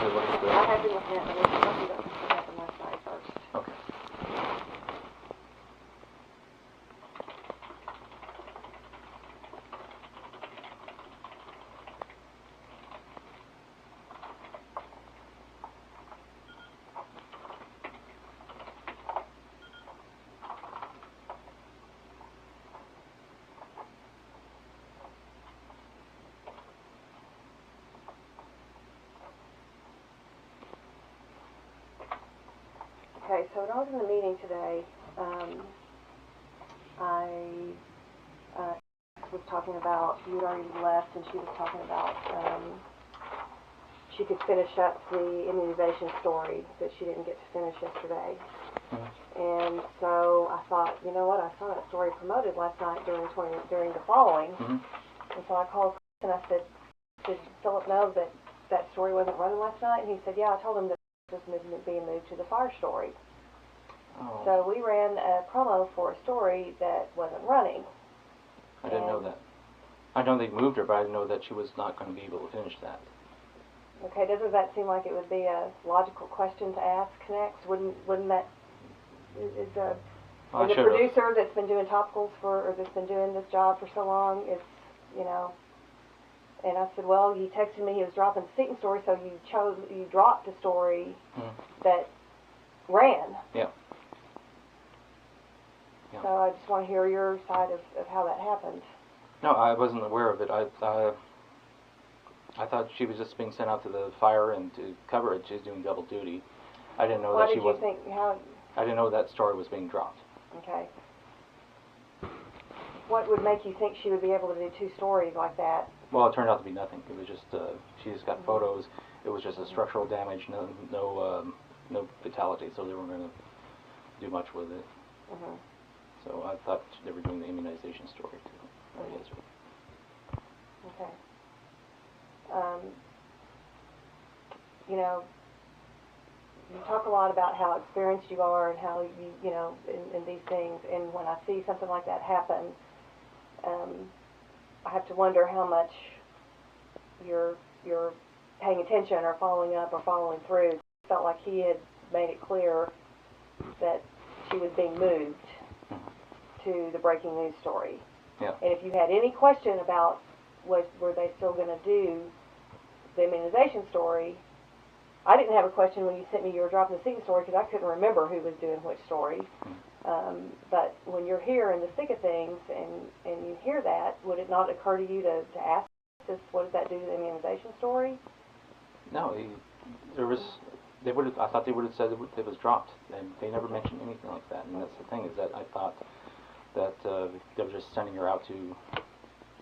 to look at the... I have been looking at the list. Let me look at what happened last night first. Okay. Okay, so when I was in the meeting today, I was talking about, you had already left, and she was talking about she could finish up the immunization story that she didn't get to finish yesterday. And so I thought, you know what, I saw that story promoted last night during the following, and so I called Chris and I said, did Philip know that that story wasn't running last night? And he said, yeah, I told him that it was being moved to the fire story. Oh. So we ran a promo for a story that wasn't running. I didn't know that. I know they moved her, but I didn't know that she was not going to be able to finish that. Okay, doesn't that seem like it would be a logical question to ask next? Wouldn't that, is the producer that's been doing topicals or that's been doing this job for so long, is, you know, and I said, well, he texted me he was dropping the Seton story, so you dropped the story that ran. Yeah. Yeah. So I just want to hear your side of how that happened. No, I wasn't aware of it. I thought she was just being sent out to the fire and to cover it. She's doing double duty. I didn't know that she was. I didn't know that story was being dropped. Okay. What would make you think she would be able to do two stories like that? Well, it turned out to be nothing. It was just she just got photos. It was just a structural damage, no fatality. So they weren't going to do much with it. So I thought they were doing the immunization story too. Okay. You know, you talk a lot about how experienced you are and how you know, in these things. And when I see something like that happen, I have to wonder how much you're paying attention or following up or following through. It felt like he had made it clear that she was being moved to the breaking news story. Yeah. And if you had any question about were they still going to do the immunization story, I didn't have a question when you sent me you were dropping the Seton story because I couldn't remember who was doing which story. But when you're here in the thick of things and you hear that, would it not occur to you to ask us what does that do to the immunization story? No, there was. They would have. I thought they would have said it was dropped, and they never mentioned anything like that. And that's the thing is that I thought that they were just sending her out to.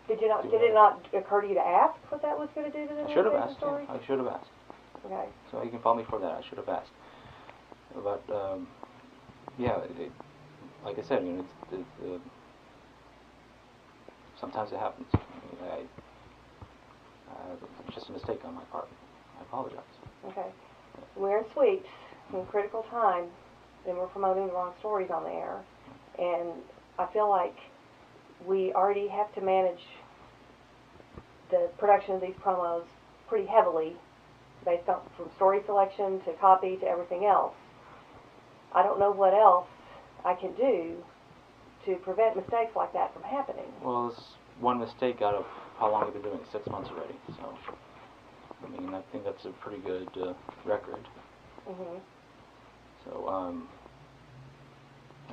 Did it not occur to you to ask what that was going to do to the immunization story? I should have asked. Okay. So you can fault me for that. I should have asked. But yeah, like I said, you know, sometimes it happens. It's just a mistake on my part. I apologize. Okay. We're in sweeps, in critical time, and we're promoting the wrong stories on the air. And I feel like we already have to manage the production of these promos pretty heavily, based on from story selection to copy to everything else. I don't know what else I can do to prevent mistakes like that from happening. Well, it's one mistake out of how long we've been doing it, 6 months already. So, I mean, I think that's a pretty good record. So, I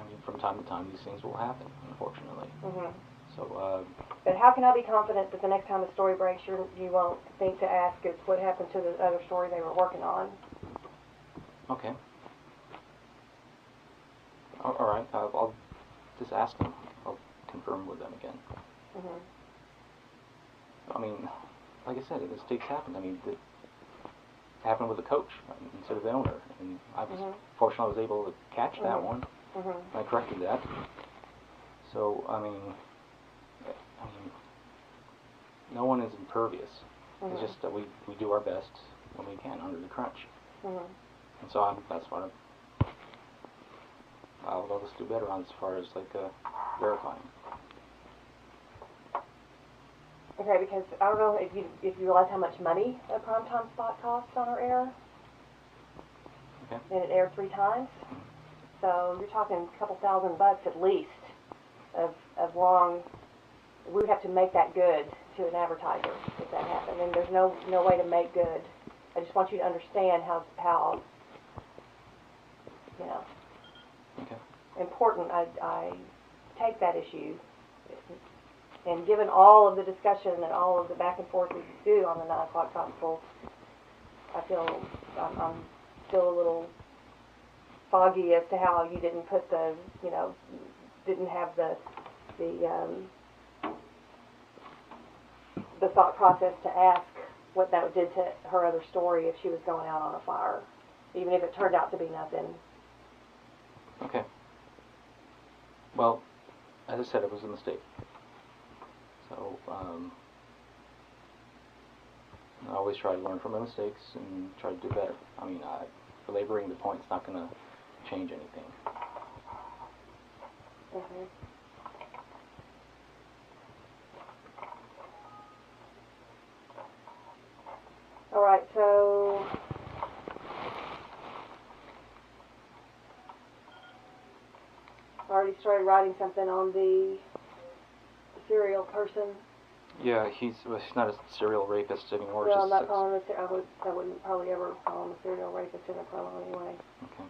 mean, from time to time, these things will happen, unfortunately. So, but how can I be confident that the next time a story breaks, you won't think to ask us what happened to the other story they were working on? Okay. All right. I'll just ask them. I'll confirm with them again. I mean, like I said, mistakes happen. I mean, it happened with the coach instead of the owner, and I was fortunate I was able to catch that one. I corrected that. So I mean, no one is impervious. It's just that we do our best when we can under the crunch. And so that's what I'll just do better on as far as like verifying. Okay, because I don't know if you realize how much money a primetime spot costs on our air. Okay. And it aired 3 times. So you're talking a couple $1,000 at least of long. We would have to make that good to an advertiser if that happened. And there's no way to make good. I just want you to understand how you know Okay. important I take that issue. And given all of the discussion and all of the back and forth we do on the 9 o'clock gospel, I feel I'm still a little foggy as to how you didn't put didn't have the thought process to ask what that did to her other story if she was going out on a fire, even if it turned out to be nothing. Okay. Well, as I said, it was a mistake. So, I always try to learn from my mistakes and try to do better. I mean, belaboring the point is not going to change anything. Mm-hmm. All right, so I already started writing something on the serial person. Yeah, he's not a serial rapist anymore. Well, I'm not just calling him I wouldn't probably ever call him a serial rapist in a promo anyway. Okay.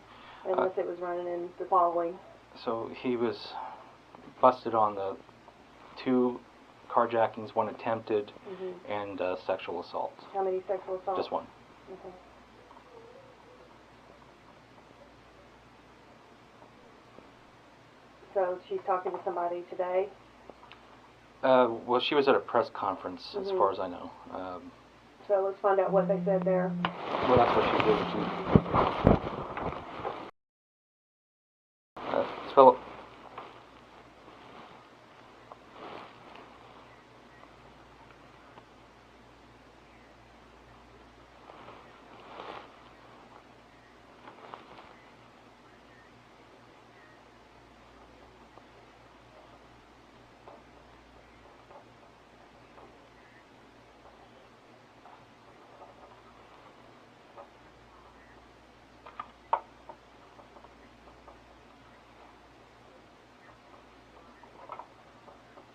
Unless it was running in the following. So he was busted on the 2 carjackings, 1 attempted, Mm-hmm. and sexual assault. How many sexual assaults? Just 1. Okay. So she's talking to somebody today? Well, she was at a press conference, as Mm-hmm. far as I know. So let's find out what they said there. Well, that's what she did. Philip.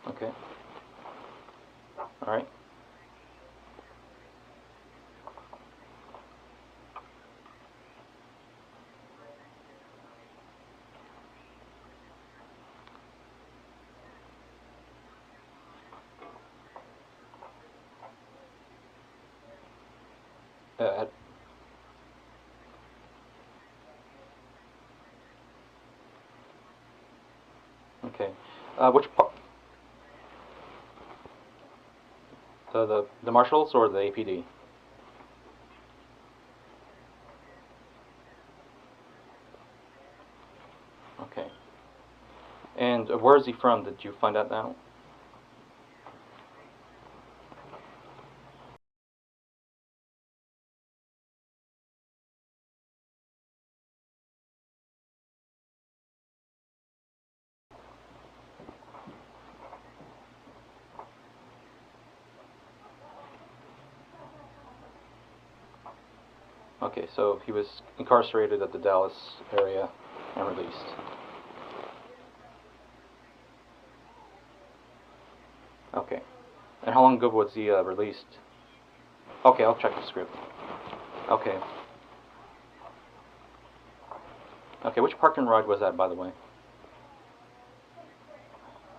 Okay. All right. Okay. Which part? The marshals or the APD? Okay. And where is he from? Did you find out now? Okay, so he was incarcerated at the Dallas area and released. Okay. And how long ago was he released? Okay, I'll check the script. Okay. Okay, which park and ride was that, by the way?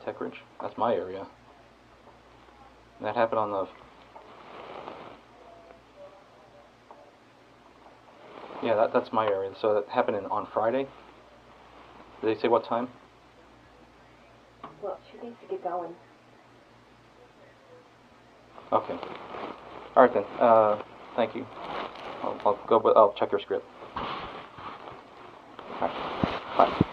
Tech Ridge? That's my area. That happened on the... Yeah, that's my area. So that happened on Friday? Did they say what time? Well, she needs to get going. Okay. All right then. Thank you. I'll check your script. All right. Bye.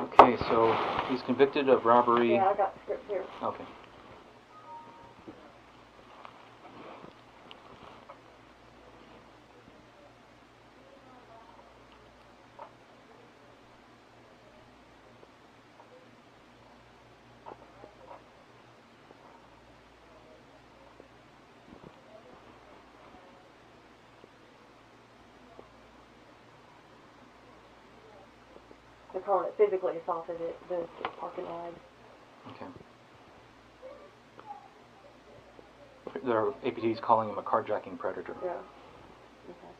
Okay, so he's convicted of robbery. Yeah, I got the script here. Okay. the car that physically assaulted it, the parking ride. Okay. Their APT's calling him a carjacking predator. Yeah. Okay.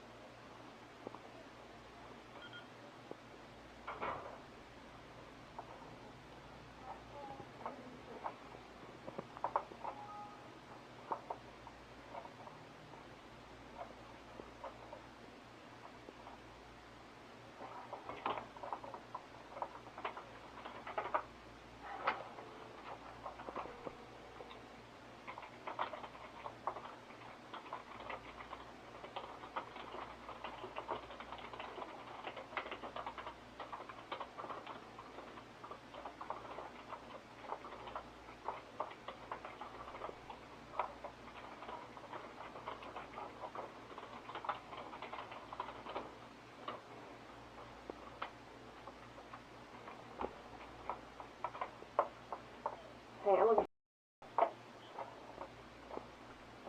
Hey, I'm looking.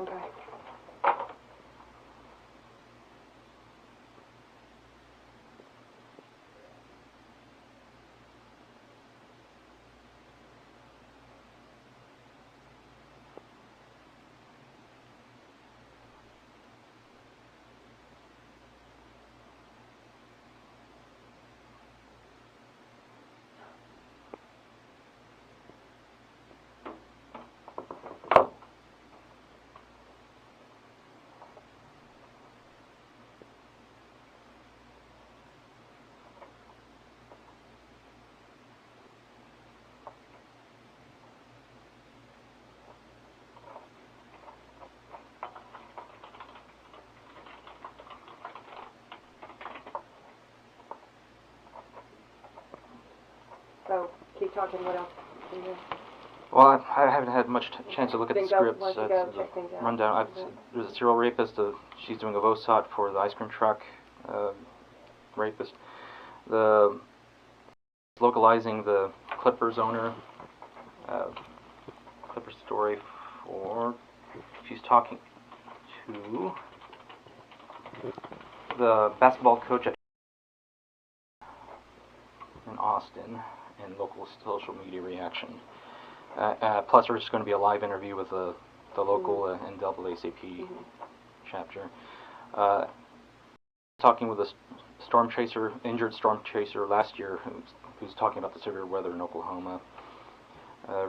Okay. So, keep talking. What else? Well, I haven't had much chance to look at the Then go, scripts. why don't you go check things out? Rundown. There's a serial rapist. She's doing a VOSOT for the ice cream truck rapist. The localizing the Clippers owner. Clippers story for. She's talking to the basketball coach at in Austin and local social media reaction. Plus, there's going to be a live interview with the local NAACP chapter. Talking with a storm chaser, injured storm chaser last year, who's talking about the severe weather in Oklahoma.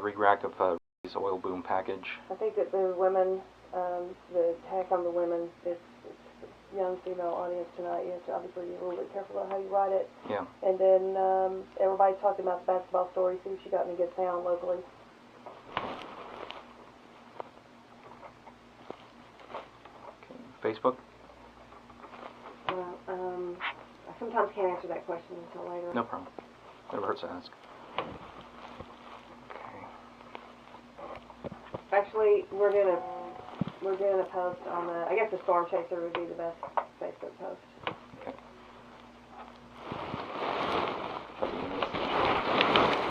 Re-rack of his oil boom package. I think that the women, the attack on the women, it's young female audience tonight. You have to obviously be a little bit careful about how you write it. Yeah. And then everybody's talking about the basketball story. See if she got any good sound locally. Okay. Facebook. Well, I sometimes can't answer that question until later. No problem. Never hurts to ask. Okay. Actually, we're gonna post on the. I guess the storm chaser would be the best Facebook post. Okay.